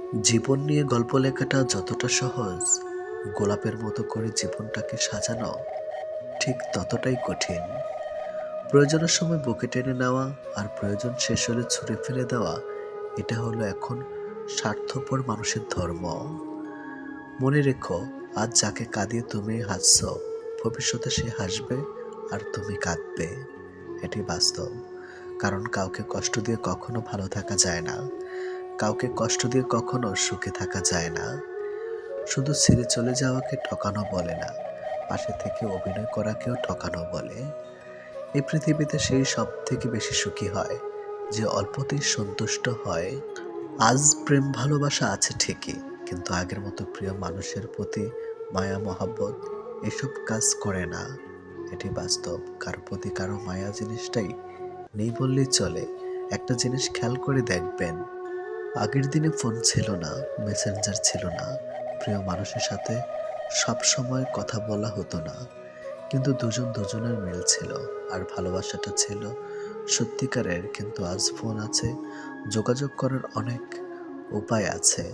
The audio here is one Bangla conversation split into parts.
জীবন নিয়ে গল্প লেখাটা যতটা সহজ, গোলাপের মতো করে জীবনটাকে সাজানো ঠিক ততটাই কঠিন। প্রয়োজনের সময় বুকে টেনে নেওয়া আর প্রয়োজন শেষ হলে ছুঁড়ে ফেলে দেওয়া, এটা হলো এখন স্বার্থপর মানুষের ধর্ম। মনে রেখো, আজ যাকে কাঁদিয়ে তুমি হাসছো, ভবিষ্যতে সে হাসবে আর তুমি কাঁদবে। এটি বাস্তব। কারণ কাউকে কষ্ট দিয়ে কখনো ভালো থাকা যায় না, কাউকে কষ্ট দিয়ে কখনো সুখে থাকা যায় না। শুধু ছেড়ে চলে যাওয়াকে ঠকানো বলে না, পাশে থেকে অভিনয় করাকেও ঠকানো বলে। এই পৃথিবীতে সেই সব থেকে বেশি সুখী হয় যে অল্পতেই সন্তুষ্ট হয়। আজ প্রেম ভালোবাসা আছে ঠিকই, কিন্তু আগের মতো প্রিয় মানুষের প্রতি মায়া মহাব্বত এসব কাজ করে না। এটি বাস্তব। কারো প্রতি কারো মায়া জিনিসটাই নেই বললেই চলে। একটা জিনিস খেয়াল করে দেখবেন, আগের দিনে ফোন ছিল না, মেসেঞ্জার ছিল না, প্রিয় মানুষের সাথে সব সময় কথা বলা হতো না, কিন্তু দুজন দুজনের মিল ছিল আর ভালোবাসাটা ছিল সত্যিকারের। কিন্তু আজ ফোন আছে, যোগাযোগ করার অনেক উপায় আছে,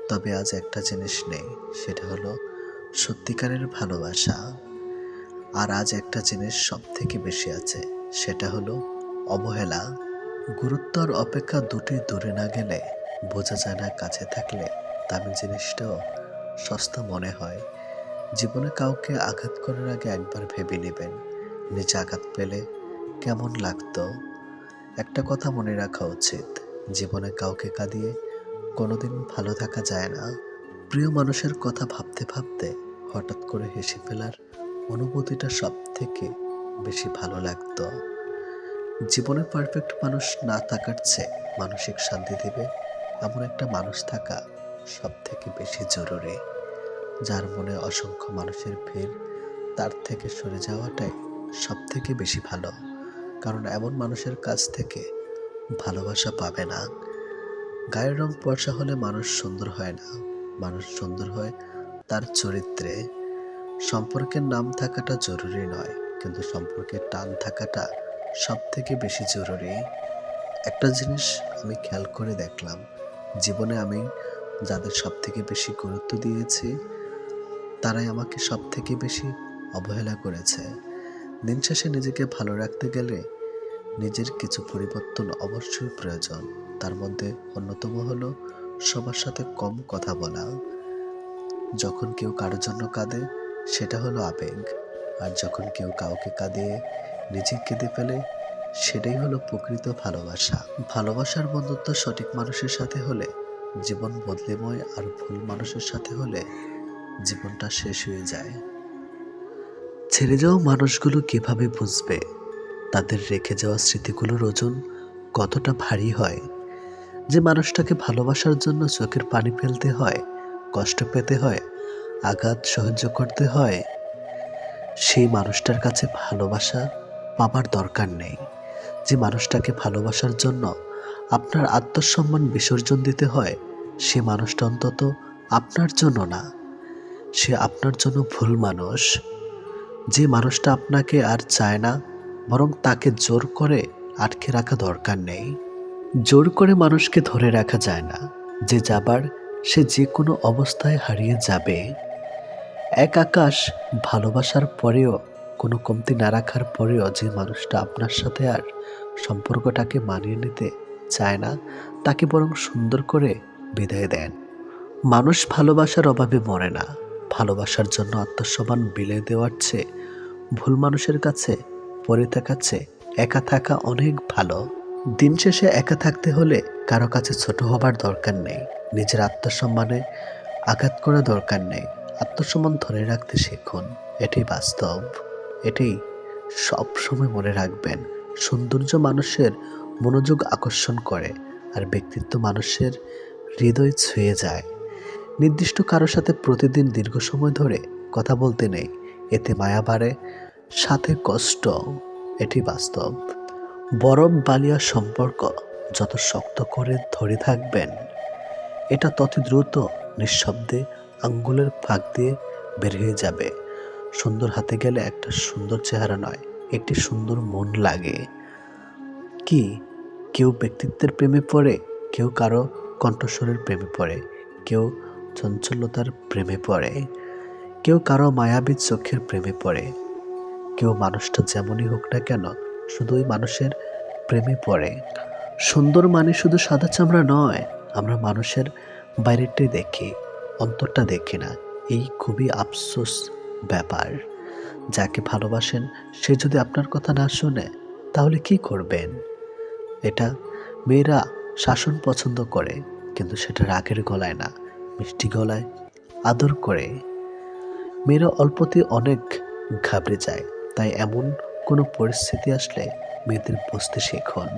তবে আজ একটা জিনিস নেই, সেটা হলো সত্যিকারের ভালোবাসা। আর আজ একটা জিনিস সব থেকে বেশি আছে, সেটা হলো অবহেলা। গুরুত্ব আর অপেক্ষা দুটি দূরে না গেলে বোঝা যায় না কাছে থাকলে দামি জিনিসটাও সস্তা মনে হয়। জীবনে কাউকে আঘাত করার আগে একবার ভেবে নেবেন, নিজে আঘাত পেলে কেমন লাগতো। একটা কথা মনে রাখা উচিত, জীবনে কাউকে কাঁদিয়ে কোনোদিন ভালো থাকা যায় না। প্রিয় মানুষের কথা ভাবতে ভাবতে হঠাৎ করে হেসে ফেলার অনুভূতিটা সব থেকে বেশি ভালো লাগতো। জীবনে পারফেক্ট মানুষ না থাকার চেয়ে মানসিক শান্তি দেবে এমন একটা মানুষ থাকা সব থেকে বেশি জরুরি। যার মনে অসংখ্য মানুষের ভিড়, তার থেকে সরে যাওয়াটাই সব থেকে বেশি ভালো। কারণ এমন মানুষের কাছ থেকে ভালোবাসা পাবে না। গায়ের রং ফর্সা হলে মানুষ সুন্দর হয় না, মানুষ সুন্দর হয় তার চরিত্রে। সম্পর্কের নাম থাকাটা জরুরি নয়, কিন্তু সম্পর্কের টান থাকাটা সব থেকে বেশি জরুরি। একটা জিনিস আমি খেয়াল করে দেখলাম, জীবনে আমি যাদের সব থেকে বেশি গুরুত্ব দিয়েছি, তারাই আমাকে সব থেকে বেশি অবহেলা করেছে। দিন শেষে নিজেকে ভালো রাখতে গেলে নিজের কিছু পরিবর্তন অবশ্যই প্রয়োজন। তার মধ্যে অন্যতম হলো সবার সাথে কম কথা বলা। যখন কেউ কারোর জন্য কাঁদে, সেটা হলো আবেগ। আর যখন কেউ কাউকে কাঁদিয়ে নিজে কেঁদে ফেলে, সেটাই হলো প্রকৃত ভালোবাসা। ভালোবাসার বন্ধুত্ব সঠিক মানুষের সাথে হলে জীবন বদলেময়, আর ভুল মানুষের সাথে হলে জীবনটা শেষ হয়ে যায়। ছেড়ে যাওয়া মানুষগুলো কিভাবে বুঝবে তাদের রেখে যাওয়া স্মৃতিগুলোর ওজন কতটা ভারী হয়? যে মানুষটাকে ভালোবাসার জন্য চোখের পানি ফেলতে হয়, কষ্ট পেতে হয়, আঘাত সহ্য করতে হয়, সেই মানুষটার কাছে ভালোবাসা পাবার দরকার নেই। যে মানুষটাকে ভালোবাসার জন্য আপনার আত্মসম্মান বিসর্জন দিতে হয়, সে মানুষটা অন্তত আপনার জন্য না, সে আপনার জন্য ভুল মানুষ। যে মানুষটা আপনাকে আর চায় না, বরং তাকে জোর করে আটকে রাখা দরকার নেই। জোর করে মানুষকে ধরে রাখা যায় না, যে যাবার সে যে কোনো অবস্থায় হারিয়ে যাবে। এক আকাশ ভালোবাসার পরেও, কোনো কমতি না রাখার পরেও যে মানুষটা আপনার সাথে আর সম্পর্কটাকে মানিয়ে নিতে চায় না, তাকে বরং সুন্দর করে বিদায় দেন। মানুষ ভালোবাসার অভাবে মরে না, ভালোবাসার জন্য আত্মসম্মান বিলিয়ে দেওয়ার চেয়ে ভুল মানুষের কাছে পড়ে থাকার চেয়ে একা থাকা অনেক ভালো। দিন শেষে একা থাকতে হলে কারো কাছে ছোট হবার দরকার নেই, নিজের আত্মসম্মানে আঘাত করা দরকার নেই। আত্মসম্মান ধরে রাখতে শিখুন, এটাই বাস্তব। এটাই সব সময় মনে রাখবেন। সৌন্দর্য মানুষের মনোযোগ আকর্ষণ করে, আর ব্যক্তিত্ব মানুষের হৃদয় ছুঁয়ে যায়। নির্দিষ্ট কারোর সাথে প্রতিদিন দীর্ঘ সময় ধরে কথা বলতে নেই, এতে মায়া বাড়ে, সাথে কষ্ট। এটি বাস্তব। বরফ বালিয়ার সম্পর্ক যত শক্ত করে ধরে থাকবেন, এটা তত দ্রুত নিঃশব্দে আঙ্গুলের ফাঁক দিয়ে বের হয়ে যাবে। সুন্দর হাতে গেলে একটা সুন্দর চেহারা নয়, একটি সুন্দর মন লাগে। কি কেউ ব্যক্তিত্বের প্রেমে পড়ে, কেউ কারো কণ্ঠস্বরের প্রেমে পড়ে, কেউ চঞ্চলতার প্রেমে পড়ে, কেউ কারো মায়াবী চোখের প্রেমে পড়ে, কেউ মানুষটা যেমনই হোক না কেন শুধুই মানুষের প্রেমে পড়ে। সুন্দর মানে শুধু সাদা চামড়া নয়, আমরা মানুষের বাইরেটাই দেখি, অন্তরটা দেখি না। এই খুবই আফসোস ব্যাপার। যাকে ভালোবাসেন সে যদি আপনার কথা না শোনে তাহলে কি করবেন? এটা মেয়েরা শাসন পছন্দ করে, কিন্তু সেটা রাগের গলায় না, মিষ্টি গলায় আদর করে। মেয়েরা অল্পতে অনেক ঘাবড়ে যায়, তাই এমন কোনো পরিস্থিতি আসলে মেয়েদের বুঝতে শেখুন।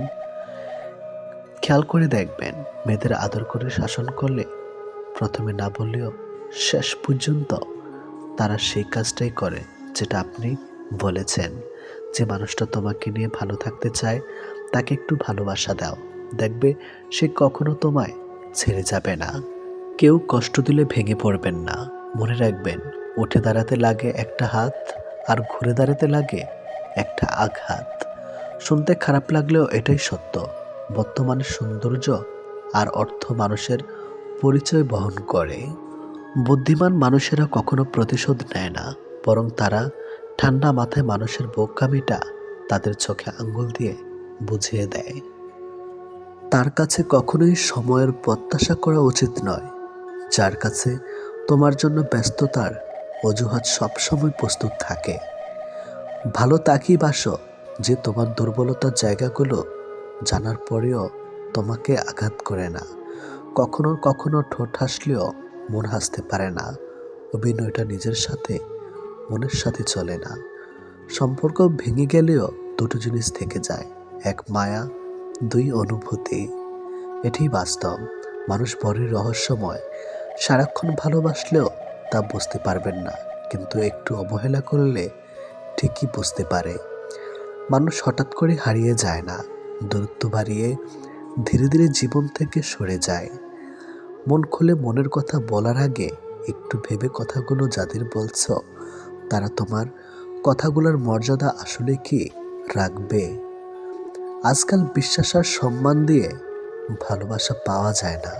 খেয়াল করে দেখবেন, মেয়েদের আদর করে শাসন করলে প্রথমে না বললেও শেষ পর্যন্ত তারা সেই কাজটাই করে যেটা আপনি বলেছেন। যে মানুষটা তোমাকে নিয়ে ভালো থাকতে চায় তাকে একটু ভালোবাসা দাও, দেখবে সে কখনো তোমায় ছেড়ে যাবে না। কেউ কষ্ট দিলে ভেঙে পড়বেন না, মনে রাখবেন উঠে দাঁড়াতে লাগে একটা হাত, আর ঘুরে দাঁড়াতে লাগে একটা আঘাত। শুনতে খারাপ লাগলেও এটাই সত্য। বর্তমানে সৌন্দর্য আর অর্থ মানুষের পরিচয় বহন করে। বুদ্ধিমান মানুষেরা কখনো প্রতিশোধ নেয় না, বরং তারা ঠান্ডা মাথায় মানুষের বোকামিটা তাদের চোখে আঙ্গুল দিয়ে বুঝিয়ে দেয়। তার কাছে কখনোই সময়ের প্রত্যাশা করা উচিত নয়, যার কাছে তোমার জন্য ব্যস্ততার অজুহাত সবসময় প্রস্তুত থাকে। ভালো তাকিয়ে বাসো যে তোমার দুর্বলতার জায়গাগুলো জানার পরেও তোমাকে আঘাত করে না। কখনো কখনো ঠোঁট হাসলেও মন হাসতে পারে না। অভিনয়টা নিজের সাথে, মনের সাথে চলে না। সম্পর্ক ভেঙে গেলেও দুটো জিনিস থেকে যায়, এক মায়া, দুই অনুভূতি। এটাই বাস্তব। মানুষ বড়ই রহস্যময়। সারাক্ষণ ভালোবাসলেও তা বুঝতে পারবেন না, কিন্তু একটু অবহেলা করলে ঠিকই বুঝতে পারে। মানুষ হঠাৎ করে হারিয়ে যায় না, দূরত্ব বাড়িয়ে ধীরে ধীরে জীবন থেকে সরে যায়। মন খুলে মনের কথা বলার আগে একটু ভেবে কথাগুলো যাদের বলছো তারা তোমার কথাগুলোর মর্যাদা আসলে কি রাখবে? আজকাল বিশ্বাস আর সম্মান দিয়ে ভালোবাসা পাওয়া যায় না।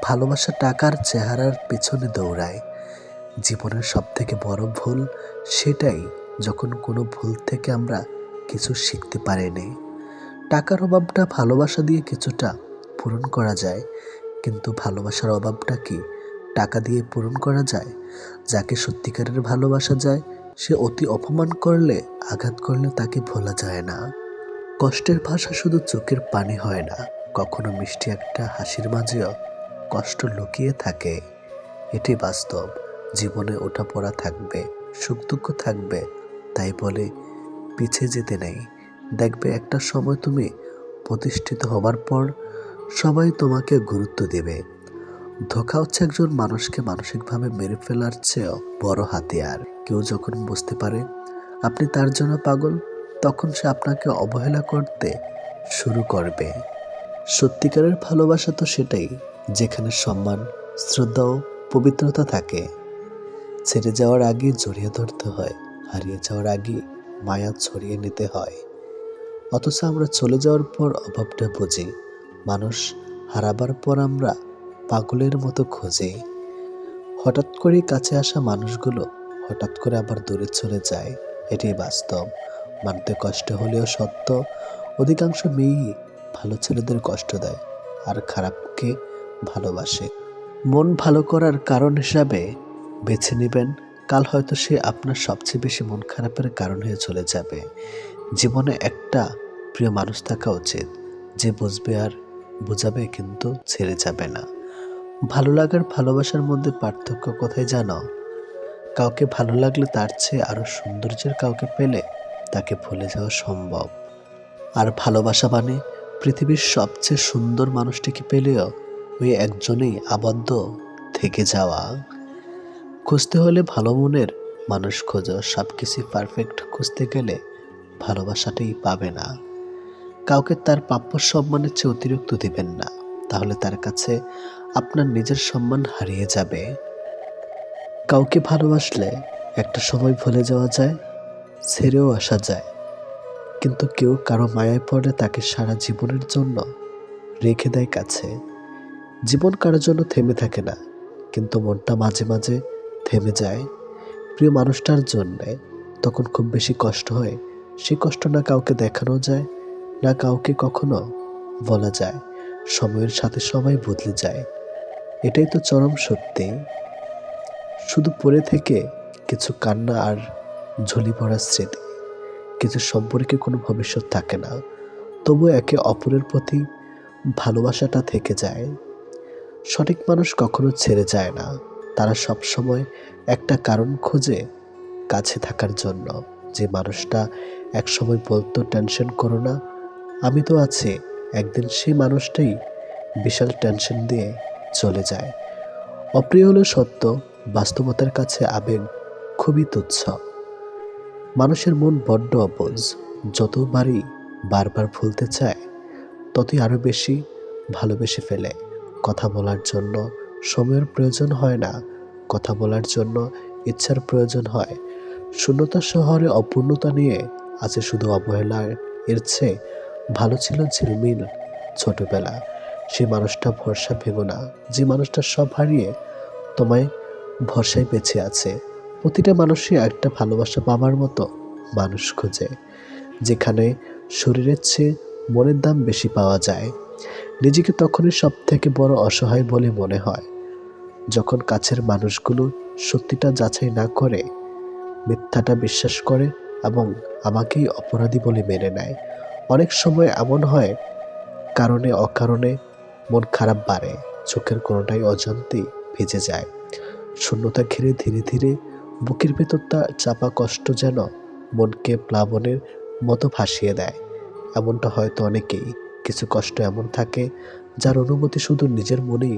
ভালোবাসা টাকার চেহারার পেছনে দৌড়ায়। জীবনের সবথেকে বড় ভুল সেটাই, যখন কোনো ভুল থেকে আমরা কিছু শিখতে পারিনি। টাকার অভাবটা ভালোবাসা দিয়ে কিছুটা পূরণ করা যায়, কিন্তু ভালোবাসার অভাবটা কি টাকা দিয়ে পূরণ করা যায়? যাকে সত্যিকারের ভালোবাসা যায় সে অতি অপমান করলে, আঘাত করলে তাকে ভোলা যায় না। কষ্টের ভাষা শুধু চোখের পানি হয় না, কখনো মিষ্টি একটা হাসির মাঝেও কষ্ট লুকিয়ে থাকে। এটি বাস্তব। জীবনে ওঠাপড়া থাকবে, সুখ দুঃখ থাকবে, তাই বলে পিছিয়ে যেতে নেই। দেখবে একটা সময় তুমি প্রতিষ্ঠিত হবার পর সবাই তোমাকে গুরুত্ব দেবে। ধোঁকা হচ্ছে একজন মানুষকে মানসিকভাবে মেরে ফেলার চেয়েও বড় হাতিয়ার। কেউ যখন বুঝতে পারে আপনি তার জন্য পাগল, তখন সে আপনাকে অবহেলা করতে শুরু করবে। সত্যিকারের ভালোবাসা তো সেটাই, যেখানে সম্মান, শ্রদ্ধা ও পবিত্রতা থাকে। ছেড়ে যাওয়ার আগে জড়িয়ে ধরতে হয়, হারিয়ে যাওয়ার আগে মায়া ছড়িয়ে নিতে হয়। অথচ আমরা চলে যাওয়ার পর অভাবটা বুঝি, মানুষ হারাবার পর আমরা পাগলের মতো খুঁজি। হঠাৎ করে কাছে আসা মানুষগুলো হঠাৎ করে আবার দূরে চলে যায়, এটাই বাস্তব। মানতে কষ্ট হলেও সত্য, অধিকাংশ মেয়েই ভালো ছেলেদের কষ্ট দেয় আর খারাপকে ভালোবাসে। মন ভালো করার কারণ হিসাবে বেছে নেবেন, কাল হয়তো সে আপনার সবচেয়ে বেশি মন খারাপের কারণ হয়ে চলে যাবে। জীবনে একটা প্রিয় মানুষ থাকা উচিত, যে বুঝবে আর বোঝাবে, কিন্তু ছেড়ে যাবে না। ভালো লাগার ভালোবাসার মধ্যে পার্থক্য কোথায় জানো? কাউকে ভালো লাগলে তার চেয়ে আরো সৌন্দর্যের কাউকে পেলে তাকে ভুলে যাওয়া সম্ভব। আর ভালোবাসা মানে পৃথিবীর সবচেয়ে সুন্দর মানুষটিকে পেলেও ওই একজনেই আবদ্ধ থেকে যাওয়া। খুঁজতে হলে ভালো মনের মানুষ খোঁজো, সবকিছু পারফেক্ট খুঁজতে গেলে ভালোবাসাটাই পাবে না। কাউকে তার প্রাপ্য সম্মানের চেয়ে অতিরিক্ত দিবেন না, তাহলে তার কাছে আপনার নিজের সম্মান হারিয়ে যাবে। কাউকে ভালোবাসলে একটা সময় ভুলে যাওয়া যায়, ছেড়েও আসা যায়, কিন্তু কেউ কারো মায়ায় পড়লে তাকে সারা জীবনের জন্য রেখে দেয় কাছে। জীবন কারোর জন্য থেমে থাকে না, কিন্তু মনটা মাঝে মাঝে থেমে যায় প্রিয় মানুষটার জন্যে। তখন খুব বেশি কষ্ট হয়। সেই কষ্ট না কাউকে দেখানো যায়, না কাউকে কখনো বলা যায়। সময়ের সাথে সবাই বদলে যায়, এটাই তো চরম সত্যি। শুধু পড়ে থেকে কিছু কান্না আর ঝুলি পড়া স্মৃতি। কিছু সম্পর্কে কোনো ভবিষ্যৎ থাকে না, তবু একে অপরের প্রতি ভালোবাসাটা থেকে যায়। সঠিক মানুষ কখনো ছেড়ে যায় না, তারা সব সময় একটা কারণ খোঁজে কাছে থাকার জন্য। যে মানুষটা একসময় বলতো টেনশন করো না, আমি তো আছি, একদিন সেই মানুষটাই বিশাল টেনশন দিয়ে চলে যায়। অপ্রিয় হলো সত্য, বাস্তবতার কাছে আবেগ খুবই তুচ্ছ। মানুষের মন বড্ড অবুঝ, যতবারই বারবার ভুলতে চায় ততই আরো বেশি ভালোবেসে ফেলে। কথা বলার জন্য সময়ের প্রয়োজন হয় না, কথা বলার জন্য ইচ্ছার প্রয়োজন হয়। শূন্যতা শহরে অপূর্ণতা নিয়ে আছে শুধু অবহেলার। এর চেয়ে ভালো ছিল ঝিলমিল ছোটবেলা। সেই মানুষটা ভরসা ভেঙো না, যে মানুষটা সব হারিয়ে তোমায় ভরসায় বেঁচে আছে। প্রতিটা মানুষই একটা ভালোবাসা পাবার মতো মানুষ খোঁজে, যেখানে শরীরের চেয়ে মনের দাম বেশি পাওয়া যায়। নিজেকে তখনই সব থেকে বড় অসহায় বলে মনে হয়, যখন কাছের মানুষগুলো সত্যিটা যাচাই না করে মিথ্যাটা বিশ্বাস করে এবং আমাকেই অপরাধী বলে মেনে নেয়। অনেক সময় এমন হয়, কারণে অকারণে মন খারাপ বাড়ে, চোখের কোনোটাই অজান্তেই ভিজে যায়। শূন্যতা ঘিরে ধীরে ধীরে বুকের ভেতরটা চাপা কষ্ট যেন মনকে প্লাবনের মতো ভাসিয়ে দেয়। এমনটা হয়তো অনেকেই। কিছু কষ্ট এমন থাকে যার অনুভূতি শুধু নিজের মনেই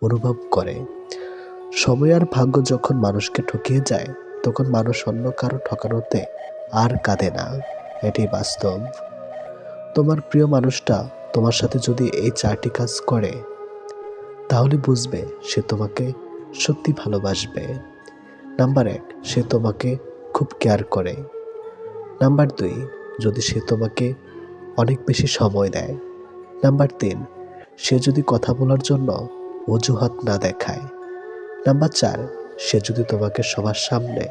অনুভব করে। সময় আর ভাগ্য যখন মানুষকে ঠকিয়ে যায়, তখন মানুষ অন্য কারো ঠকানোতে আর কাঁদে না। এটি বাস্তব। তোমার প্রিয় মানুষটা তোমার সাথে যদি এই 4টি কাজ করে, তাহলে বুঝবে সে তোমাকে সত্যি ভালোবাসবে। নাম্বার 1, সে তোমাকে খুব কেয়ার করে। নাম্বার 2, যদি সে তোমাকে অনেক বেশি সময় দেয়। নাম্বার 3, সে যদি কথা বলার জন্য অজুহাত না দেখায়। নাম্বার 4, সে যদি তোমাকে সবার সামনে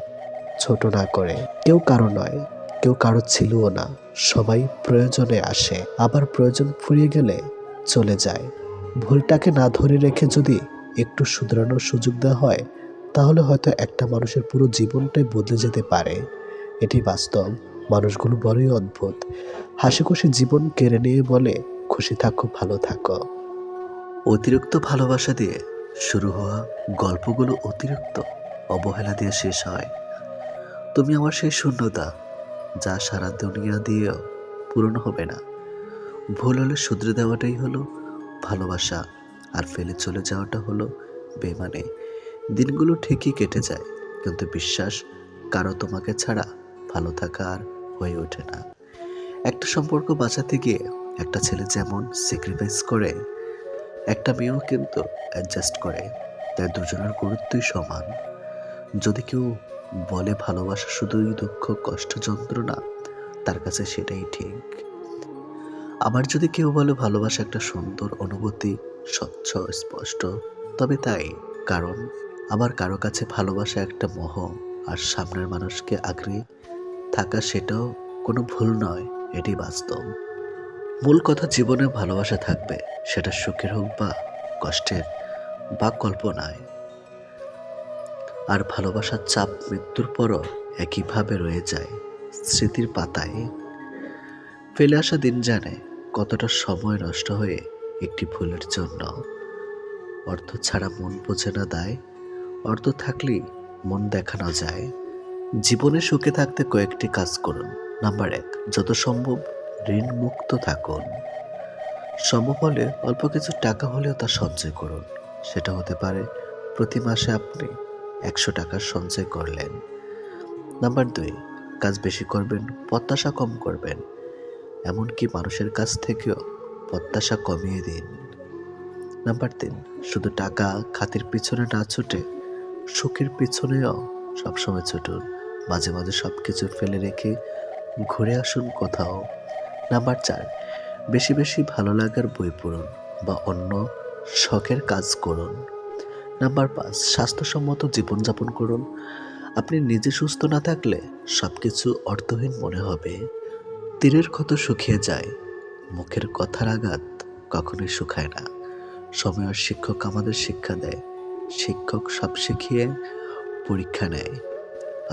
ছোট না করে। কেউ কারো নয়, কেউ কারো ছিলও না। সবাই প্রয়োজনে আসে, আবার প্রয়োজন ফুরিয়ে গেলে চলে যায়। ভুলটাকে না ধরে রেখে যদি একটু শুধরানোর সুযোগ দেওয়া হয়, তাহলে হয়তো একটা মানুষের পুরো জীবনটাই বদলে যেতে পারে। এটি বাস্তব। মানুষগুলো বড়ই অদ্ভুত। হাসি খুশি জীবন কেড়ে নিয়ে বলে, খুশি থাকো, ভালো থাকো। অতিরিক্ত ভালোবাসা দিয়ে শুরু হওয়া গল্পগুলো অতিরিক্ত অবহেলা দিয়ে শেষ হয়। তুমি আমার সেই শূন্যতা, যা সারা দুনিয়া দিয়েও পূরণ হবে না। ভুল হলে শুধরে দেওয়াটাই হলো ভালোবাসা, আর ফেলে চলে যাওয়াটা হলো বেমানে। দিনগুলো ঠিকই কেটে যায়, কিন্তু বিশ্বাস কারো তোমাকে ছাড়া ভালো থাকা আর হয়ে ওঠে না। একটা সম্পর্ক বাঁচাতে গিয়ে একটা ছেলে যেমন স্যাক্রিফাইস করে, একটা মেয়েও কিন্তু অ্যাডজাস্ট করে। তাই দুজনের গুরুত্বই সমান। যদি কেউ বলে ভালোবাসা শুধুই দুঃখ, কষ্ট, যন্ত্রণা, তার কাছে সেটাই ঠিক। আবার যদি কেউ বলে ভালোবাসা একটা সুন্দর অনুভূতি, স্বচ্ছ, স্পষ্ট, তবে তাই। কারণ আবার কারো কাছে ভালোবাসা একটা মোহ, আর সামনের মানুষকে আঁকড়ে থাকা সেটাও কোনো ভুল নয়, এটি বাস্তব। মূল কথা, জীবনে ভালোবাসা থাকবে, সেটা সুখের হোক বা কষ্টের বা কল্পনায়। আর ভালোবাসার চাপ মৃত্যুর পরও একইভাবে রয়ে যায় স্মৃতির পাতায়। ফেলে আসা দিন জানে কতটা সময় নষ্ট হয়ে একটি ভুলের জন্য। অর্থ ছাড়া মন বোঝে না দায়, অর্থ থাকলেই মন দেখানো যায়। জীবনে সুখে থাকতে কয়েকটি কাজ করুন। নাম্বার 1, যত সম্ভব ঋণ মুক্ত থাকুন। সম্ভব হলে অল্প কিছু টাকা হলেও তা সঞ্চয় করুন। সেটা হতে পারে প্রতি মাসে আপনি 100 টাকার সঞ্চয় করলেন। নাম্বার 2, কাজ বেশি করবেন, প্রত্যাশা কম করবেন। এমনকি মানুষের কাছ থেকেও প্রত্যাশা কমিয়ে দিন। নাম্বার 3, শুধু টাকা খাতির পিছনে না ছুটে সুখের পিছনেও সবসময় ছুটুন। মাঝে মাঝে সব কিছু ফেলে রেখে ঘুরে আসুন কোথাও। নাম্বার 4, বেশি বেশি ভালো লাগার বই পড়ুন বা অন্য শখের কাজ করুন। নাম্বার 5, স্বাস্থ্যসম্মত জীবনযাপন করুন। আপনি নিজে সুস্থ না থাকলে সব কিছু অর্থহীন মনে হবে। তীরের ক্ষত শুকিয়ে যায়, মুখের কথার আঘাত কখনোই শুকায় না। সময় আর শিক্ষক আমাদের শিক্ষা দেয়। শিক্ষক সব শিখিয়ে পরীক্ষা নেয়,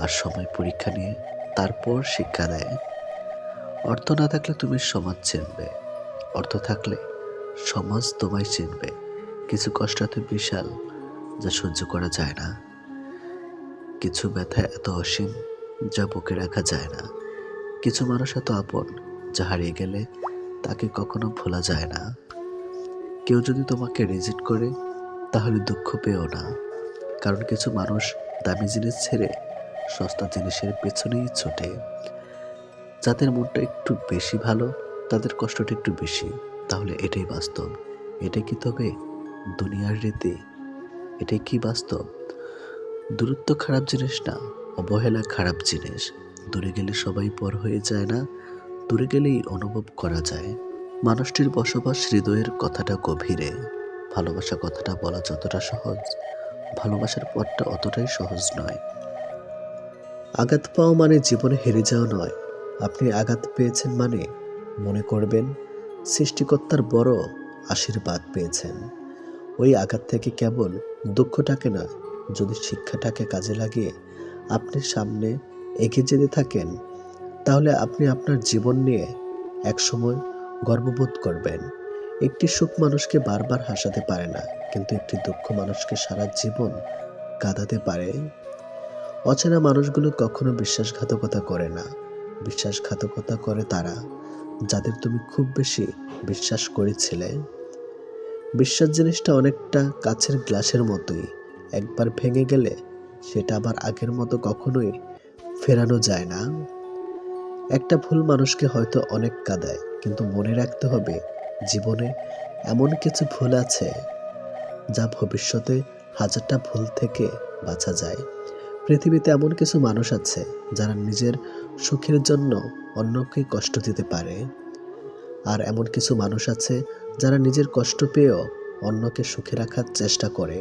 আর সময় পরীক্ষা নিয়ে তারপর শিক্ষা দেয়। অর্থ না থাকলে তুমি সমাজ চিনবে, অর্থ থাকলে সমাজ তোমায় চিনবে। কিছু কষ্ট এত বিশাল যা সহ্য করা যায় না। কিছু ব্যথা এত অসীম যা বুকে রাখা যায় না। কিছু মানুষ এত আপন যা হারিয়ে গেলে তাকে কখনো ভোলা যায় না। কেউ যদি তোমাকে রিজেক্ট করে তাহলে দুঃখ পেও না, কারণ কিছু মানুষ দামি জিনিস ছেড়ে সস্তা জিনিসের পেছনেই ছোটে। যাদের মনটা একটু বেশি ভালো তাদের কষ্টটা একটু বেশি। তাহলে এটাই বাস্তব। এটা কি তবে দুনিয়ার রীতি? এটাই কি বাস্তব? দূরত্ব খারাপ জিনিস না, অবহেলা খারাপ জিনিস। দূরে গেলে সবাই পর হয়ে যায় না, দূরে গেলেই অনুভব করা যায়। মানুষটির বসবাস হৃদয়ের কথাটা গভীরে। ভালোবাসা কথাটা বলা যতটা সহজ, ভালোবাসার পথটা অতটাই সহজ নয়। আঘাত পাওয়া মানে জীবনে হেরে যাওয়া নয়। আপনি আঘাত পেয়েছেন মানে মনে করবেন সৃষ্টিকর্তার বড় আশীর্বাদ পেয়েছেন। ওই আঘাত থেকে কেবল দুঃখটাকে না, যদি শিক্ষাটাকে কাজে লাগিয়ে আপনি সামনে এগিয়ে যেতে থাকেন, তাহলে আপনি আপনার জীবন নিয়ে একসময় গর্ববোধ করবেন। একটি সুখ মানুষকে বারবার হাসাতে পারে না, কিন্তু একটি দুঃখ মানুষকে সারা জীবন কাঁদাতে পারে। অচেনা মানুষগুলো কখনো বিশ্বাসঘাতকতা করে না। বিশ্বাসঘাতকতা করে তারা যাদের তুমি খুব বেশি বিশ্বাস করেছিলে। বিশ্বাস জিনিসটা অনেকটা কাচের গ্লাসের মতোই। একবার ভেঙে গেলে সেটা আবার আগের মতো কখনোই ফেরানো যায় না। একটা ভুল মানুষকে হয়তো অনেক কাঁদায়, কিন্তু মনে রাখতে হবে জীবনে এমন কিছু ভুল আছে যা ভবিষ্যতে হাজারটা ভুল থেকে বাঁচা যায়। পৃথিবীতে এমন কিছু মানুষ আছে যারা নিজের সুখের জন্য অন্যকে কষ্ট দিতে পারে, আর এমন কিছু মানুষ আছে যারা নিজের কষ্ট পেয়েও অন্যকে সুখে রাখার চেষ্টা করে।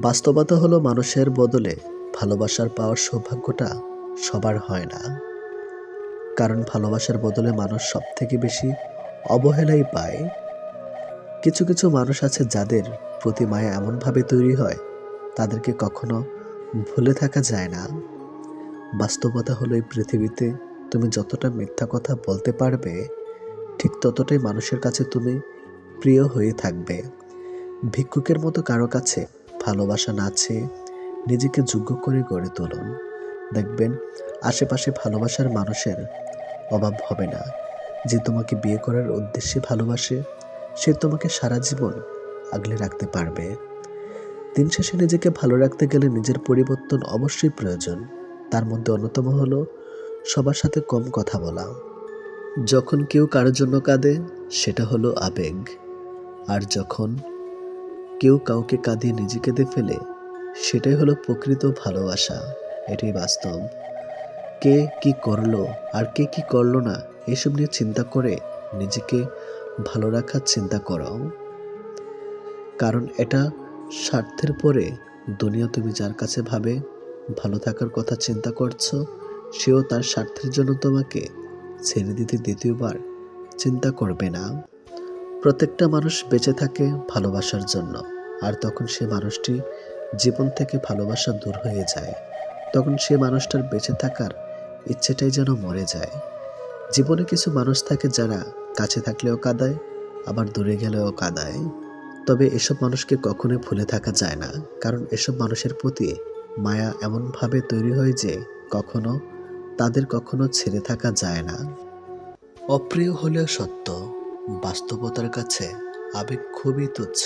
বাস্তবতা হলো মানুষের বদলে ভালোবাসার পাওয়ার সৌভাগ্যটা সবার হয় না, কারণ ভালোবাসার বদলে মানুষ সব থেকে বেশি অবহেলাই পায়। কিছু কিছু মানুষ আছে যাদের প্রতি মায়া এমনভাবে তৈরি হয় তাদেরকে কখনো ভুলে থাকা যায় না। বাস্তবতা হলো এই পৃথিবীতে তুমি যতটা মিথ্যা কথা বলতে পারবে, ঠিক ততটাই মানুষের কাছে তুমি প্রিয় হয়ে থাকবে। ভিক্ষুকের মতো কারো কাছে ভালোবাসা না চেয়ে নিজেকে যোগ্য করে গড়ে তুলুন। দেখবেন আশেপাশে ভালোবাসার মানুষের অভাব হবে না। যে তোমাকে বিয়ে করার উদ্দেশ্যে ভালোবাসে সে তোমাকে সারা জীবন আগলে রাখতে পারবে। দিন শেষে নিজেকে ভালো রাখতে গেলে নিজের পরিবর্তন অবশ্যই প্রয়োজন। তার মধ্যে অন্যতম হলো সবার সাথে কম কথা বলা। যখন কেউ কারোর জন্য কাঁদে সেটা হলো আবেগ, আর যখন কেউ কাউকে কাঁদিয়ে নিজে কেঁদে ফেলে সেটাই হলো প্রকৃত ভালোবাসা। এটাই বাস্তব। কে কি করলো আর কে কি করলো না এসব নিয়ে চিন্তা করে নিজেকে ভালো রাখার চিন্তা করো, কারণ এটা স্বার্থের পরে দুনিয়া। তুমি যার কাছে ভাবে ভালো থাকার কথা চিন্তা করছো, সেও তার স্বার্থের জন্য তোমাকে ছেড়ে দিতে দ্বিতীয়বার চিন্তা করবে না। প্রত্যেকটা মানুষ বেঁচে থাকে ভালোবাসার জন্য, আর তখন সে মানুষটি জীবন থেকে ভালোবাসা দূর হয়ে যায়, তখন সে মানুষটার বেঁচে থাকার ইচ্ছেটাই যেন মরে যায়। জীবনে কিছু মানুষ থাকে যারা কাছে থাকলেও কাঁদায়, আবার দূরে গেলেও কাঁদায়। তবে এসব মানুষকে কখনোই ভুলে থাকা যায় না, কারণ এসব মানুষের প্রতি মায়া এমনভাবে তৈরি হয় যে তাদের কখনো ছেড়ে থাকা যায় না। অপ্রিয় হলেও সত্য, বাস্তবতার কাছে আবেগ খুবই তুচ্ছ।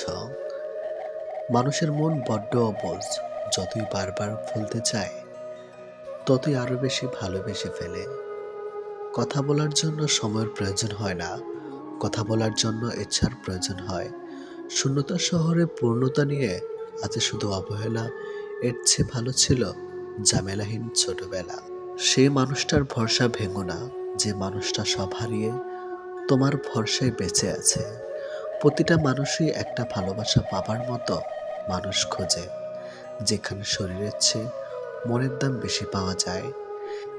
মানুষের মন বড্ড অবুঝ। যতই বারবার ভুলতে চায় ততই আরো বেশি ভালোবেসে ফেলে। কথা বলার জন্য সময়ের প্রয়োজন হয় না, কথা বলার জন্য ইচ্ছার প্রয়োজন হয়। শূন্যতার শহরে পূর্ণতা নিয়ে আছে শুধু অবহেলা। এর চেয়ে ভালো ছিল ঝামেলাহীন ছোটবেলা। সেই মানুষটার ভরসা ভেঙো না, যে মানুষটা সব হারিয়ে তোমার ভরসায় বেঁচে আছে। প্রতিটা মানুষই একটা ভালোবাসা পাবার মতো মানুষ খোঁজে, যেখানে শরীরের চেয়ে মনের দাম বেশি পাওয়া যায়।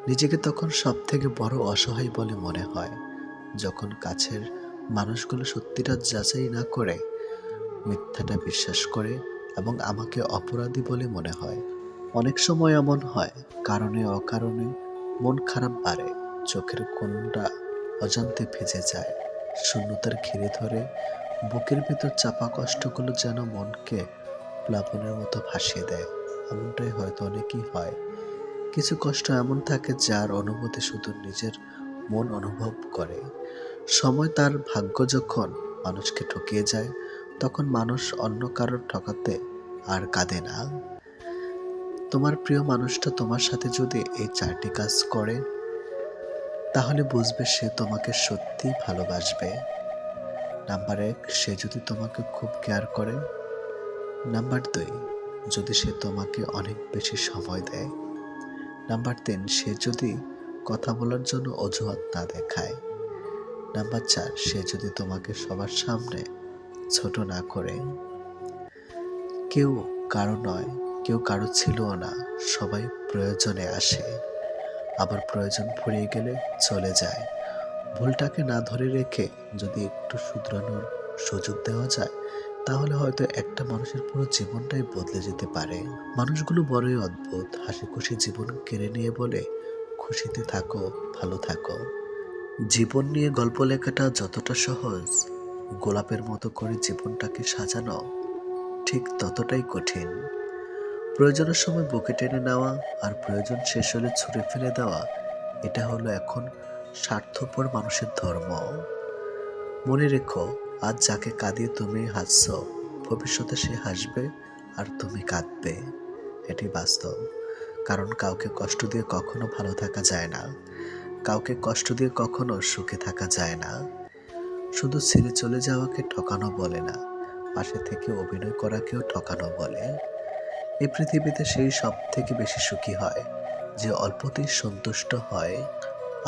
নিজেকে তখন সব থেকে বড় অসহায় বলে মনে হয়, যখন কাছের মানুষগুলো সত্যিটা যাচাই না করে মিথ্যাটা বিশ্বাস করে এবং আমাকে অপরাধী বলে মনে হয়। অনেক সময় এমন হয়, কারণে অকারণে মন খারাপ বাড়ে, চোখের কোণটা অজান্তে ভিজে যায়, শূন্যতার ঘিরে ধরে, বুকের ভেতর চাপা কষ্টগুলো যেন মনকে প্লাবনের মতো ভাসিয়ে দেয়। এমনটাই হয়তো অনেকই হয়। কিছু কষ্ট এমন থাকে যার অনুভূতি শুধু নিজের মন অনুভব করে। সময় তার ভাগ্য যখন মানুষকে ঠকিয়ে যায়, তখন মানুষ অন্য কারোর ঠকাতে আর কাঁদে না। তোমার প্রিয় মানুষটা তোমার সাথে যদি এই 4টি কাজ করে, তাহলে বুঝবে সে তোমাকে সত্যিই ভালোবাসবে। নাম্বার 1, সে যদি তোমাকে খুব কেয়ার করে। নাম্বার 2, যদি সে তোমাকে অনেক বেশি সময় দেয়। নাম্বার 3, সে যদি কথা বলার জন্য অজুহাত না দেখায়। নাম্বার 4, সে যদি তোমাকে সবার সামনে ছোট না করে। কেউ কারো নয়, কেউ কারো ছিলও না, সবাই প্রয়োজনে আসে, আবার প্রয়োজন ফুরিয়ে গেলে চলে যায়। ভুলটাকে না ধরে রেখে যদি একটু শুধরানোর সুযোগ দেওয়া যায়, তাহলে হয়তো একটা মানুষের পুরো জীবনটাই বদলে যেতে পারে। মানুষগুলো বড়ই অদ্ভুত, হাসি খুশি জীবন কেড়ে নিয়ে বলে, খুশিতে থাকো, ভালো থাকো। জীবন নিয়ে গল্প লেখাটা যতটা সহজ, গোলাপের মতো করে জীবনটাকে সাজানো ঠিক ততটাই কঠিন। প্রয়োজনের সময় বুকে টেনে নেওয়া আর প্রয়োজন শেষ হলে ছুঁড়ে ফেলে দেওয়া, এটা হলো এখন স্বার্থপর মানুষের ধর্ম। মনে রেখো, আজ যাকে কাঁদিয়ে তুমি হাসছ, ভবিষ্যতে সে হাসবে আর তুমি কাঁদবে। এটি বাস্তব। কারণ কাউকে কষ্ট দিয়ে কখনো ভালো থাকা যায় না, কাউকে কষ্ট দিয়ে কখনো সুখে থাকা যায় না। শুধু ছেড়ে চলে যাওয়াকে ঠকানো বলে না, পাশে থেকে অভিনয় করাকেও ঠকানো বলে। এই পৃথিবীতে সেই সব থেকে বেশি সুখী হয় যে অল্পতেই সন্তুষ্ট হয়।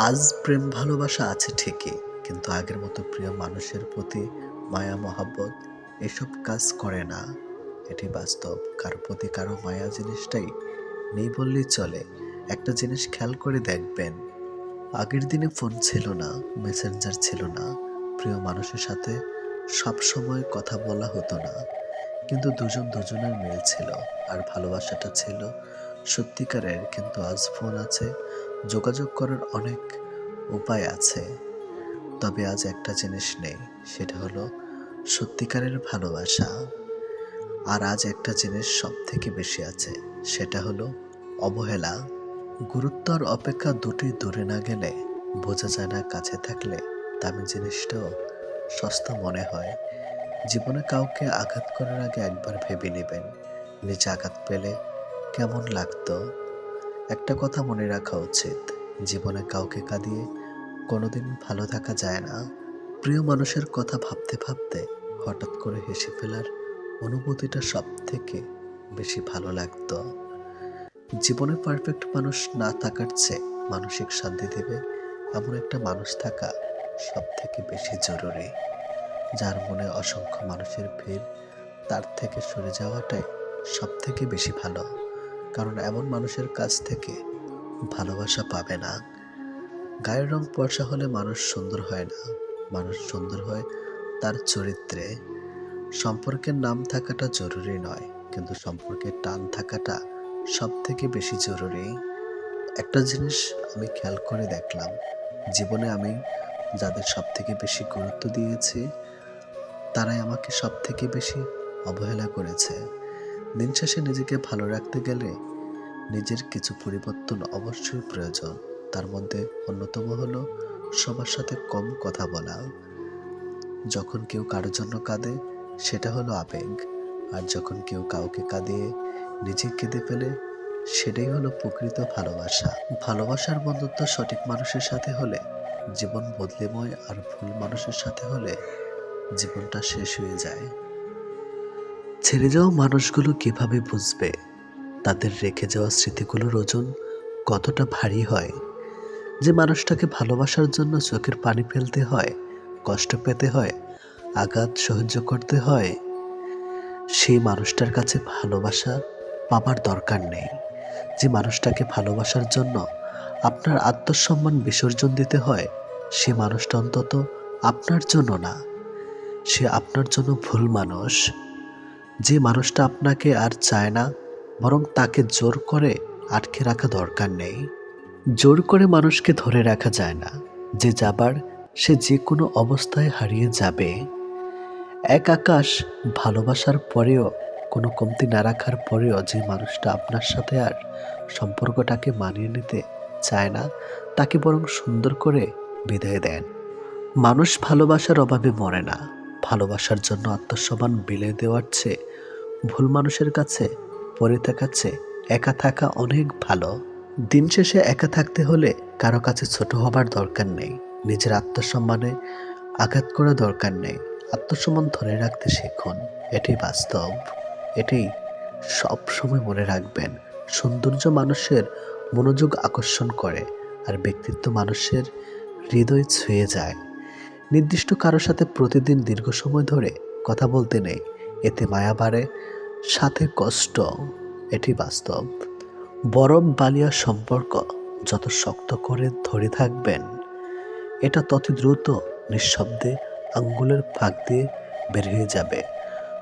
আজ প্রেম ভালোবাসা আছে ঠিকই, কিন্তু আগের মতো প্রিয় মানুষের প্রতি মায়া মহাব্বত এসব কাজ করে না। এটি বাস্তব। কারো প্রতি কারো মায়া জিনিসটাই নেই বললেই চলে। একটা জিনিস খেয়াল করে দেখবেন, আগের দিনে ফোন ছিল না, মেসেঞ্জার ছিল না, প্রিয় মানুষের সাথে সব সময় কথা বলা হতো না, কিন্তু দুজন দুজনের মিল ছিল আর ভালোবাসাটা ছিল সত্যিকারের। কিন্তু আজ ফোন আছে, যোগাযোগ করার অনেক উপায় আছে, তবে আজ একটা জিনিস নেই, সেটা হলো সত্যিকারের ভালোবাসা। আর আজ একটা জিনিস সব থেকে বেশি আছে, সেটা হলো অবহেলা। গুরুত্ব আর অপেক্ষা দুটি দূরে না গেলে বোঝা যায় না কাছে থাকলে দামি জিনিসটাও সস্তা মনে হয়। জীবনে কাউকে আঘাত করার আগে একবার ভেবে নেবেন, নিজে আঘাত পেলে কেমন লাগতো। একটা কথা মনে রাখা উচিত, জীবনে কাউকে কাঁদিয়ে কোনোদিন ভালো থাকা যায় না। প্রিয় মানুষের কথা ভাবতে ভাবতে হঠাৎ করে হেসে ফেলার অনুভূতিটা সব থেকে বেশি ভালো লাগতো। জীবনে পারফেক্ট মানুষ না থাকার চেয়ে মানসিক শান্তি দেবে এমন একটা মানুষ থাকা সব থেকে বেশি জরুরি। যার মনে অসংখ্য মানুষের ভিড়, তার থেকে সরে যাওয়াটাই সব থেকে বেশি ভালো। কারণ এমন মানুষের কাছ থেকে ভালোবাসা পাবে না। গায়ের রং ফর্সা হলে মানুষ সুন্দর হয় না, মানুষ সুন্দর হয় তার চরিত্রে। সম্পর্কের নাম থাকাটা জরুরি নয়, কিন্তু সম্পর্কের টান থাকাটা সব থেকে বেশি জরুরি। একটা জিনিস আমি খেয়াল করে দেখলাম, জীবনে আমি যাদের সব থেকে বেশি গুরুত্ব দিয়েছি, তারাই আমাকে সব থেকে বেশি অবহেলা করেছে। দিন শেষে নিজেকে ভালো রাখতে গেলে নিজের কিছু পরিবর্তন অবশ্যই প্রয়োজন। তার মধ্যে অন্যতম হলো সবার সাথে কম কথা বলা। যখন কেউ কারোর জন্য কাঁদে, সেটা হলো আবেগ, আর যখন কেউ কাউকে কাঁদিয়ে নিজে কেঁদে ফেলে, সেটাই হলো প্রকৃত ভালোবাসা। ভালোবাসার বন্ধুত্ব সঠিক মানুষের সাথে হলে জীবন বদলেময়, আর ভুল মানুষের সাথে হলে জীবনটা শেষ হয়ে যায়। ছেড়ে যাওয়া মানুষগুলো কিভাবে বুঝবে তাদের রেখে যাওয়া স্মৃতিগুলোর ওজন কতটা ভারী হয়? যে মানুষটাকে ভালোবাসার জন্য চোখের পানি ফেলতে হয়, কষ্ট পেতে হয়, আঘাত সহ্য করতে হয়, সেই মানুষটার কাছে ভালোবাসা পাবার দরকার নেই। যে মানুষটাকে ভালোবাসার জন্য আপনার আত্মসম্মান বিসর্জন দিতে হয়, সে মানুষটা অন্তত আপনার জন্য না, সে আপনার জন্য ভুল মানুষ। যে মানুষটা আপনাকে আর চায় না, বরং তাকে জোর করে আটকে রাখা দরকার নেই। জোর করে মানুষকে ধরে রাখা যায় না। যে যাবার সে যে কোনো অবস্থায় হারিয়ে যাবে। এক আকাশ ভালোবাসার পরেও, কোনো কমতি না রাখার পরেও যে মানুষটা আপনার সাথে আর সম্পর্কটাকে মানিয়ে নিতে চায় না, তাকে বরং সুন্দর করে বিদায় দেন। মানুষ ভালোবাসার অভাবে মরে না। ভালোবাসার জন্য আত্মসম্মান বিলিয়ে দেওয়ার চেয়ে ভুল মানুষের কাছে পড়ে থাকার চেয়ে একা থাকা অনেক ভালো। দিন শেষে একা থাকতে হলে কারো কাছে ছোট হবার দরকার নেই। নিজের আত্মসম্মানে আঘাত করা দরকার নেই। আত্মসম্মান ধরে রাখতে শিখুন। এটাই বাস্তব। এটাই সব সময় মনে রাখবেন। সৌন্দর্য মানুষের মনোযোগ আকর্ষণ করে, আর ব্যক্তিত্ব মানুষের হৃদয় ছুঁয়ে যায়। নির্দিষ্ট কারো সাথে প্রতিদিন দীর্ঘ সময় ধরে কথা বলতে নেই। এতে মায়া বাড়ে, সাথে কষ্ট। এটি বাস্তব। বরফ বালিয়া সম্পর্ক যত শক্ত করে ধরে থাকবেন, এটা তত দ্রুত নিঃশব্দে আঙ্গুলের ফাঁক দিয়ে বের হয়ে যাবে।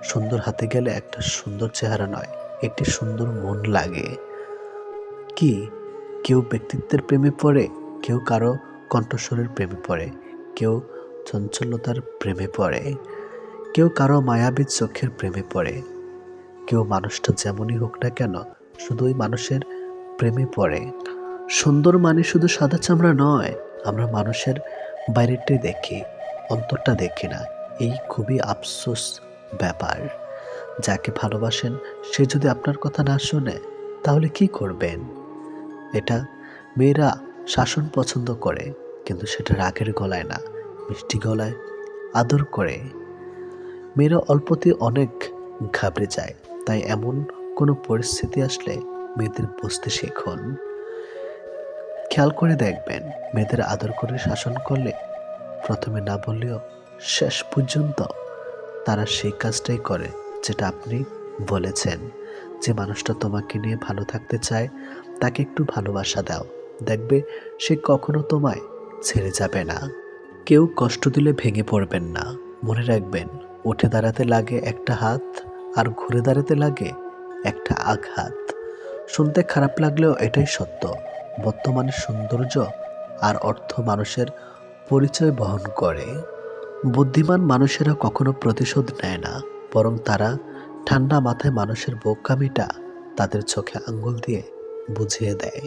সুন্দর হাতে গেলে একটা সুন্দর চেহারা নয়, একটি সুন্দর মন লাগে। কি কেউ ব্যক্তিত্বের প্রেমে পড়ে, কেউ কারো কণ্ঠস্বরের প্রেমে পড়ে, কেউ চঞ্চলতার প্রেমে পড়ে, কেউ কারো মায়াবী চোখের প্রেমে পড়ে, কেউ মানুষটা যেমনই হোক না কেন শুধু ওই মানুষের প্রেমে পড়ে। সুন্দর মানে শুধু সাদা চামড়া নয়। আমরা মানুষের বাইরেটাই দেখি, অন্তরটা দেখি না। এই খুবই আফসোস ব্যাপার। যাকে ভালোবাসেন সে যদি আপনার কথা না শোনে, তাহলে কি করবেন? এটা মেয়েরা শাসন পছন্দ করে, কিন্তু সেটা রাগের গলায় না, মিষ্টি গলায় আদর করে। মেয়েরা অল্পতে অনেক ঘাবড়ে যায়, তাই এমন কোনো পরিস্থিতি আসলে মেয়েদের বুঝতে শিখুন। খেয়াল করে দেখবেন, মেয়েদের আদর করে শাসন করলে প্রথমে না বললেও শেষ পর্যন্ত তারা সেই কাজটাই করে যেটা আপনি বলেছেন। যে মানুষটা তোমাকে নিয়ে ভালো থাকতে চায়, তাকে একটু ভালোবাসা দাও, দেখবে সে কখনো তোমায় ছেড়ে যাবে না। কেউ কষ্ট দিলে ভেঙে পড়বেন না। মনে রাখবেন, উঠে দাঁড়াতে লাগে একটা হাত, আর ঘুরে দাঁড়াতে লাগে একটা আঘাত। শুনতে খারাপ লাগলেও এটাই সত্য। বর্তমানে সৌন্দর্য আর অর্থ মানুষের পরিচয় বহন করে। বুদ্ধিমান মানুষেরা কখনো প্রতিশোধ নেয় না, বরং তারা ঠান্ডা মাথায় মানুষের বোকামিটা তাদের চোখে আঙ্গুল দিয়ে বুঝিয়ে দেয়।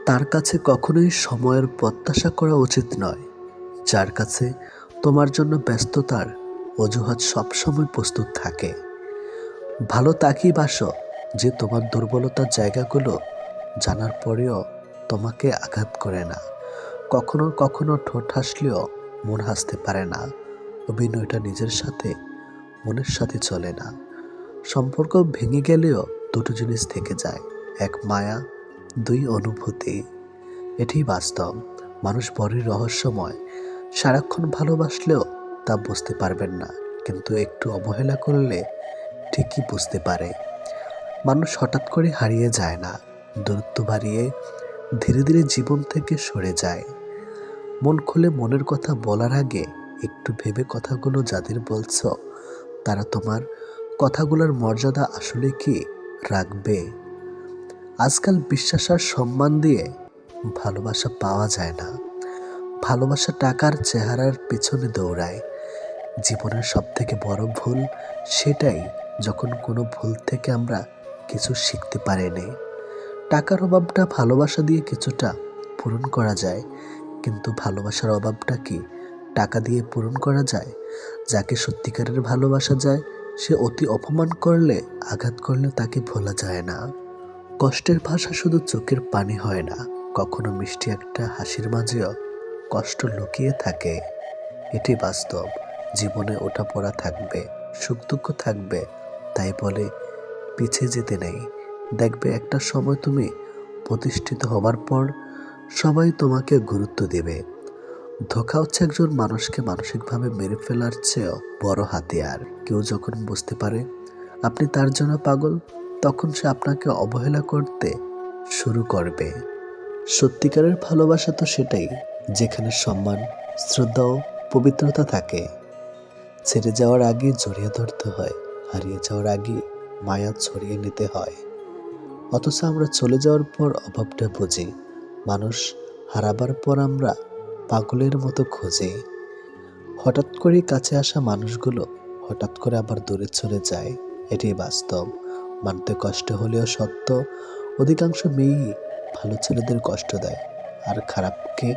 তার কাছে কখনোই সময়ের প্রত্যাশা করা উচিত নয়, যার কাছে তোমার জন্য ব্যস্ততার অজুহাত সবসময় প্রস্তুত থাকে। ভালো তাকেই বাসো যে তোমার দুর্বলতার জায়গাগুলো জানার পরেও তোমাকে আঘাত করে না। কখনো কখনো ঠোঁট হাসলেও মন হাসতে পারে না। অভিনয়টা নিজের সাথে, মনের সাথে চলে না। সম্পর্ক ভেঙে গেলেও দুটো জিনিস থেকে যায়, এক মায়া, দুই অনুভূতি। এটাই বাস্তব। মানুষ বড়ই রহস্যময়। সারাক্ষণ ভালোবাসলেও তা বুঝতে পারবেন না, কিন্তু একটু অবহেলা করলে ঠিকই বুঝতে পারে। মানুষ হঠাৎ করে হারিয়ে যায় না, দূরত্ব বাড়িয়ে ধীরে ধীরে জীবন থেকে সরে যায়। মন খুলে মনের কথা বলার আগে একটু ভেবে কথাগুলো যাদের বলছো, তারা তোমার কথাগুলোর মর্যাদা আসলে কি রাখবে? আজকাল বিশ্বাস আর সম্মান দিয়ে ভালোবাসা পাওয়া যায় না। ভালোবাসা টাকার চেহারার পেছনে দৌড়ায়। জীবনের সবথেকে বড় ভুল সেটাই, যখন কোনো ভুল থেকে আমরা কিছু শিখতে পারিনি। টাকার অভাবটা ভালোবাসা দিয়ে কিছুটা পূরণ করা যায়, কিন্তু ভালোবাসার অভাবটা কি টাকা দিয়ে পূরণ করা যায়? যাকে সত্যিকারের ভালোবাসা যায়, সে অতি অপমান করলে, আঘাত করলে তাকে ভোলা যায় না। কষ্টের ভাষা শুধু চোখের পানি হয় না, কখনো মিষ্টি একটা হাসির মাঝেও কষ্ট লুকিয়ে থাকে। এটি বাস্তব। জীবনে ওঠাপড়া থাকবে, সুখ দুঃখ থাকবে, তাই বলে পিছিয়ে যেতে নেই। দেখবে একটা সময় তুমি প্রতিষ্ঠিত হবার পর সবাই তোমাকে গুরুত্ব দেবে। ধোঁকা হচ্ছে একজন মানুষকে মানসিকভাবে মেরে ফেলার চেয়েও বড় হাতিয়ার। কেউ যখন বুঝতে পারে আপনি তার জন্য পাগল, তখন সে আপনাকে অবহেলা করতে শুরু করবে। সত্যিকারের ভালোবাসা তো সেটাই, যেখানে সম্মান, শ্রদ্ধা ও পবিত্রতা থাকে। ছেড়ে যাওয়ার আগে জড়িয়ে ধরতে হয়, হারিয়ে যাওয়ার আগে মায়া ছড়িয়ে নিতে হয়। অথচ আমরা চলে যাওয়ার পর অভাবটা বুঝি, মানুষ হারাবার পর আমরা পাগলের মতো খুঁজি। হঠাৎ করে কাছে আসা মানুষগুলো হঠাৎ করে আবার দূরে চলে যায়, এটাই বাস্তব। মানতে কষ্ট হলেও সত্য, অধিকাংশ মেয়েই ভালো ছেলেদের কষ্ট দেয় আর খারাপকে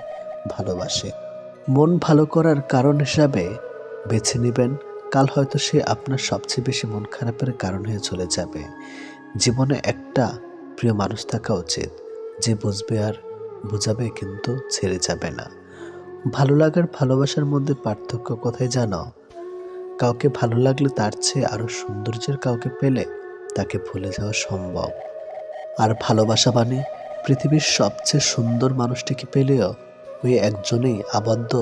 ভালোবাসে। মন ভালো করার কারণ হিসাবে বেছে নেবেন, কাল হয়তো সে আপনার সবচেয়ে বেশি মন খারাপের কারণ হয়ে চলে যাবে। জীবনে একটা প্রিয় মানুষ থাকা উচিত, যে বুঝবে আর বুঝাবে, কিন্তু ছেড়ে যাবে না। ভালো লাগার ভালোবাসার মধ্যে পার্থক্য কোথায় জানো? কাউকে ভালো লাগলে তার চেয়ে আরো সৌন্দর্যের কাউকে পেলে তাকে ভুলে যাওয়া সম্ভব। আর ভালোবাসা মানে পৃথিবীর সবচেয়ে সুন্দর মানুষটিকে পেলেও ওই একজনেই আবদ্ধ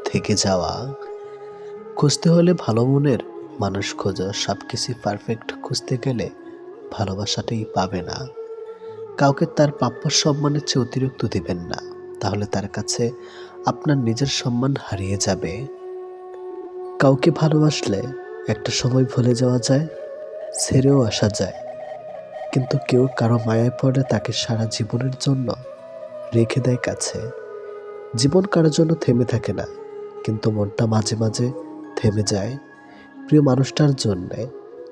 থেকে যাওয়া। খুঁজতে হলে ভালো মনের মানুষ খোঁজো, সবকিছু পারফেক্ট খুঁজতে গেলে ভালোবাসাটাই পাবে না। কাউকে তার প্রাপ্য সম্মানের চেয়ে অতিরিক্ত দিবেন না, তাহলে তার কাছে আপনার নিজের সম্মান হারিয়ে যাবে। কাউকে ভালোবাসলে একটা সময় ভুলে যাওয়া যায়, ছেড়েও আসা যায়, কিন্তু কেউ কারো মায়ায় পড়লে তাকে সারা জীবনের জন্য রেখে দেয় কাছে। জীবন কারোর জন্য থেমে থাকে না, কিন্তু মনটা মাঝে মাঝে থেমে যায় প্রিয় মানুষটার জন্যে।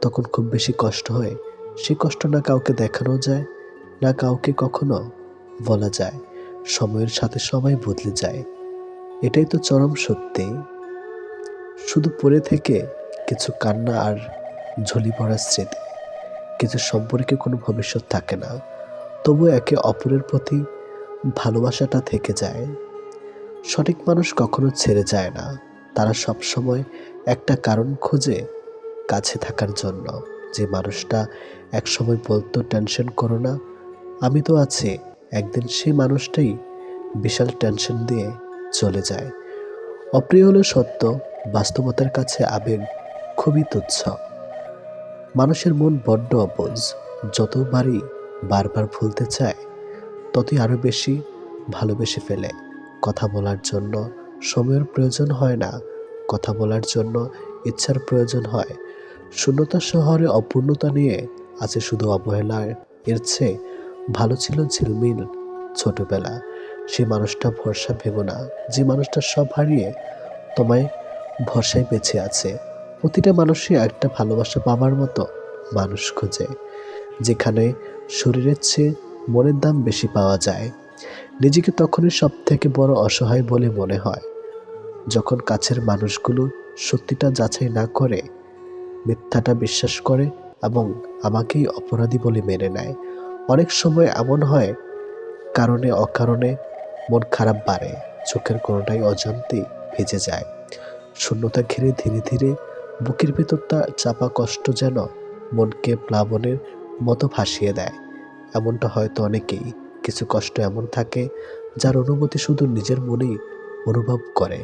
তখন খুব বেশি কষ্ট হয়, সে কষ্ট না কাউকে দেখানো যায়, না কাউকে কখনো বলা যায়। সময়ের সাথে সবাই বদলে যায়, এটাই তো চরম সত্যি। শুধু পড়ে থেকে কিছু কান্না আর ঝুলি পড়ার স্মৃতি। কিছু সম্পর্কে কোনো ভবিষ্যৎ থাকে না, তবু একে অপরের প্রতি ভালোবাসাটা থেকে যায়। সঠিক মানুষ কখনো ছেড়ে যায় না, তারা সব সময় একটা কারণ খোঁজে কাছে থাকার জন্য। যে মানুষটা একসময় বলতো টেনশন করো না, আমি তো আছি, একদিন সেই মানুষটাই বিশাল টেনশন দিয়ে চলে যায়। অপ্রিয় হলো সত্য, বাস্তবতার কাছে আবেগ খুবই তুচ্ছ। মানুষের মন বড্ড অবুঝ, যতবারই বারবার ভুলতে চায় ততই আরো বেশি ভালোবেসে ফেলে। কথা বলার জন্য সময়ের প্রয়োজন হয় না, কথা বলার জন্য ইচ্ছার প্রয়োজন হয়। শূন্যতা শহরে অপূর্ণতা নিয়ে আছে শুধু অবহেলা। এর চেয়ে ভালো ছিল ঝিলমিল ছোটবেলা। সে মানুষটা ভরসা ভেবো না, যে মানুষটা সব হারিয়ে তোমায় ভরসায় বেঁচে আছে। প্রতিটা মানুষই একটা ভালোবাসা পাবার মতো মানুষ খোঁজে, যেখানে শরীরের চেয়ে মনের দাম বেশি পাওয়া যায়। নিজেকে তখনই সব থেকে বড় অসহায় বলে মনে হয়, যখন কাছের মানুষগুলো সত্যিটা যাচাই না করে মিথ্যাটা বিশ্বাস করে এবং আমাকেই অপরাধী বলে মেনে নেয়। অনেক সময় এমন হয়, কারণে অকারণে মন খারাপ বাড়ে, চোখের কোনোটাই অজান্তেই ভেজে যায়। শূন্যতা ঘিরে ধীরে ধীরে বুকের ভেতরটা চাপা কষ্ট যেন মনকে প্লাবনের মতো ভাসিয়ে দেয়। এমনটা হয়তো অনেকেই। কিছু কষ্ট এমন থাকে যার অনুভূতি শুধু নিজের মনেই অনুভব করে।